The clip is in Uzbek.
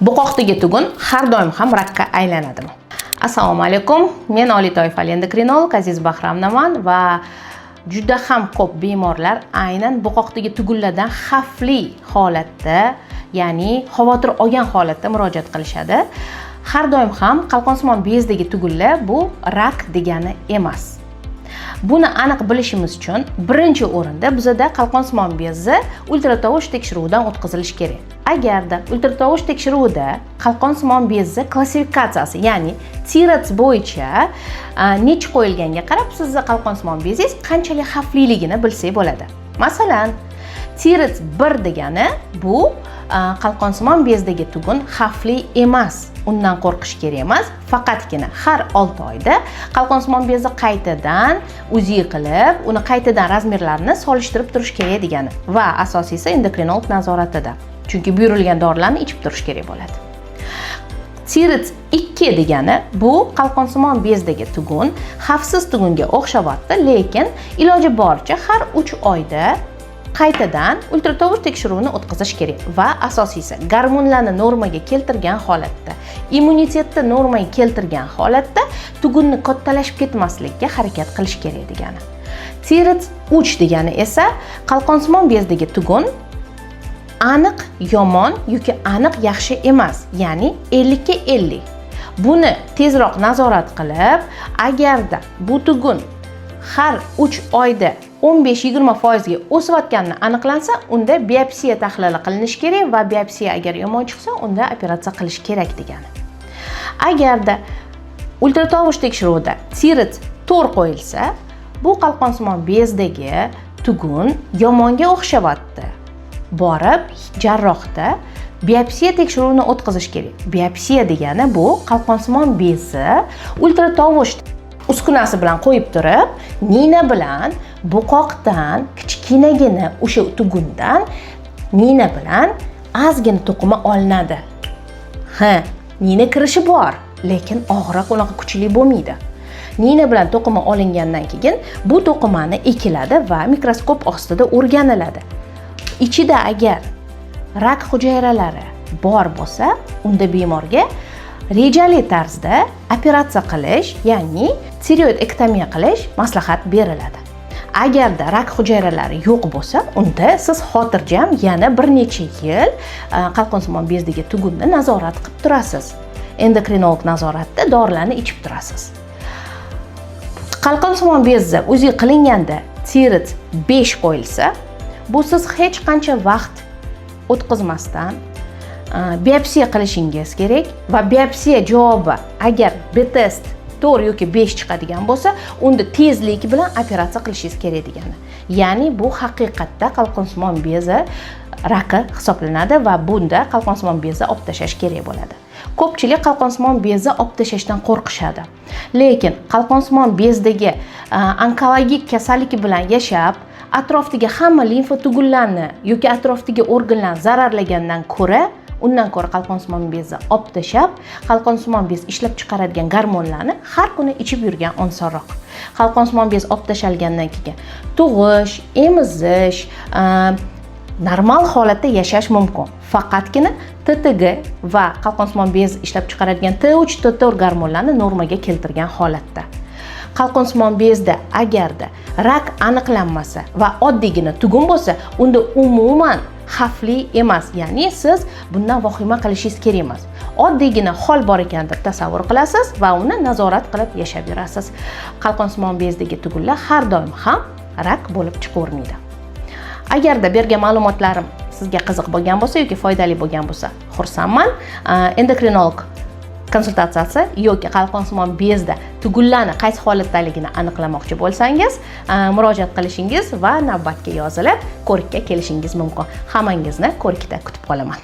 Buqoqdagi tugun har doim ham rakka aylanadimi? Assalomu alaykum. Men oliy toifali endokrinolog Aziz Bahram Naman va juda ham ko'p bemorlar aynan buqoqdagi tugunlardan xavfli holatda, ya'ni xavotir olgan holatda murojaat qilishadi. Har doim ham qalqonsimon bezdagi tugunlar bu rak degani emas. Buni aniq bilishimiz uchun birinchi o'rinda bizda qalqonsimon bezi ultratovush tekshiruvidan o'tkazilishi kerak. Agarda ultratovush tekshiruvida qalqonsimon bezi klassifikatsiyasi, ya'ni TIRADS bo'yicha necha qo'yilganiga qarab sizning qalqonsimon bezingiz qanchalik xavfliligini bilsak bo'ladi. Masalan, TIRADS 1 degani bu qalqonsimon bezdagi tugun xavfli emas. Undan qo'rqish kerak emas, faqatgina har 6 oyda qalqonsimon bezni qaytadan UZI qilib, uni qaytadan razmerlarini solishtirib turish kerak degani va asosiysi endokrinolog nazoratida. Chunki buyurilgan dorilarni ichib turish kerak bo'ladi. TIRADS 2 degani bu qalqonsimon bezdagi tugun xavfsiz tugunga o'xshamaydi, lekin iloji boricha har 3 oyda qaytadan ultratovush tekshiruvini o'tkazish kerak va asosiysi gormonlarni normaga keltirgan holatda, immunitetni normaga keltirgan holatda tugunni kattalashib ketmaslikka harakat qilish kerak degani. TIRADS 3 degani esa qalqonsimon bezdagi tugun aniq yomon yoki aniq yaxshi emas, ya'ni 50 ga 50. Buni tezroq nazorat qilib, agarda bu tugun har 3 oyda 15-20% ga o'sayotganini aniqlansa, unda biopsiya tahlili qilinishi kerak va biopsiya agar yomon chiqsa, unda operatsiya qilish kerak degani. Agarda ultratovush tekshiruvida TIRADS 4 qo'yilsa, bu qalqonsimon bezdagi tugun yomonga o'xshamaydi. Borib jarrohda biopsiya tekshiruvini o'tkazish kerak. Biopsiya degani bu qalqonsimon bezi ultratovush uskunasi bilan qo'yib turib, nina bilan buqoqdan kichkinagina o'sha tugundan nina bilan ozgina to'qima olinadi. Nina kirishi bor, lekin og'riq unaqa kuchli bo'lmaydi. Nina bilan to'qima olingandan keyin bu to'qimani ekiladi va mikroskop ostida o'rganiladi. Ichida agar rak hujayralari bor bo'lsa, unda bemorga rejali tarzda operatsiya qilish, ya'ni tiroidektomiya qilish maslahat beriladi. Agarda rak hujayralari yo'q bo'lsa, unda siz xotirjam yana bir necha yil qalqonsimon bezdagi tugunni nazorat qilib turasiz. Endokrinolog nazoratida dorilarni ichib turasiz. Qalqonsimon bezi UZI qilinganda TIRADS 5 qo'yilsa, bu siz hech qancha vaqt o'tkazmasdan biopsiya qilishingiz kerak va biopsiya javobi agar B-test 4 yoki 5 chiqadigan bo'lsa, unda tezlik bilan operatsiya qilishingiz kerak degani. Ya'ni bu haqiqatda qalqonsimon bezi raki hisoblanadi va bunda qalqonsimon bezi olib tashlash kerak bo'ladi. Ko'pchilik qalqonsimon bezi olib tashlashdan qo'rqishadi. Lekin qalqonsimon bezdagi onkologik kasallik bilan yashab, atrofdagi hamma limfa tugunlarni yoki atrofdagi organlarni zararlagandan ko'ra, undan ko'ra qalqonsimon bezni olib tashlab, qalqonsimon bez ishlab chiqaradigan gormonlarni har kuni ichib yurgan osonroq. Qalqonsimon bez olib tashalgandan keyin tug'ish, emizish, normal holatda yashash mumkin. Faqatgina TTG va qalqonsimon bez ishlab chiqaradigan T3, T4 gormonlarni normaga keltirgan holatda. Qalqonsimon bezda agarda rak aniqlanmasa va oddiygina tugun bo'lsa, unda umuman xavfli emas, ya'ni siz bundan vahima qilishingiz kerak emas. Oddiygina hol bor ekan deb tasavvur qilasiz va uni nazorat qilib yashab yurasiz. Qalqonsimon bezdagi tugunlar har doim ham rak bo'lib chiqavermaydi. Agarda bergan ma'lumotlarim sizga qiziq bo'lgan bo'lsa yoki foydali bo'lgan bo'lsa, xursandman. Endokrinolog konsultatsiyasi yoki qalqonsimon bezda tugunlarni qaysi holatdaligini aniqlamoqchi bo'lsangiz, murojaat qilishingiz va navbatga yozilib ko'rikka kelishingiz mumkin. Hammangizni ko'rikda kutib qolaman.